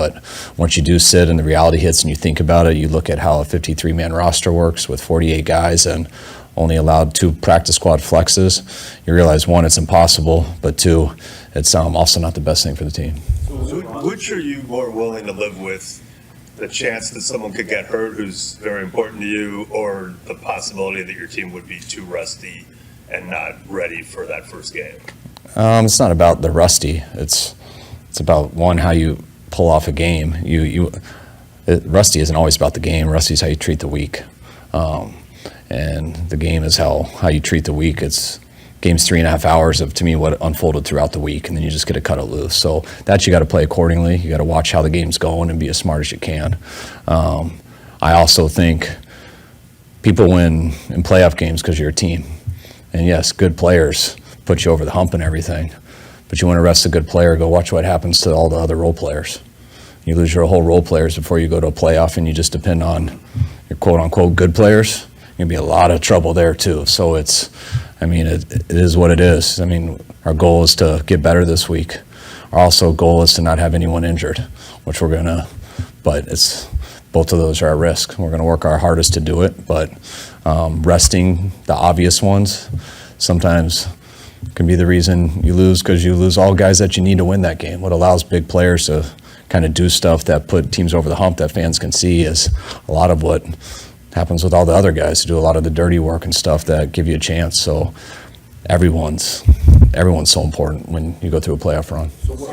But once you do sit and the reality hits and you think about it, you look at how a 53-man roster works with 48 guys and only allowed 2 practice squad flexes, you realize, one, it's impossible, but 2, it's also not the best thing for the team. Which are you more willing to live with? The chance that someone could get hurt who's very important to you, or the possibility that your team would be too rusty and not ready for that first game? It's not about the rusty. It's about, one, how you pull off a game. Rusty isn't always about the game. Rusty is how you treat the week. And the game is how you treat the week. Game's 3.5 hours of, to me, what unfolded throughout the week, and then you just get to cut it loose. So that you got to play accordingly. You got to watch how the game's going and be as smart as you can. I also think people win in playoff games because you're a team. And yes, good players put you over the hump and everything, but you want to rest a good player, go watch what happens to all the other role players. You lose your whole role players before you go to a playoff, and you just depend on your quote-unquote good players. You're going to be a lot of trouble there too. So it is what it is. Our goal is to get better this week. Our also goal is to not have anyone injured, which we're going to, but both of those are at risk. We're going to work our hardest to do it, but resting the obvious ones sometimes can be the reason you lose, because you lose all guys that you need to win that game. What allows big players to kind of do stuff that put teams over the hump that fans can see is a lot of what happens with all the other guys who do a lot of the dirty work and stuff that give you a chance. So everyone's so important when you go through a playoff run.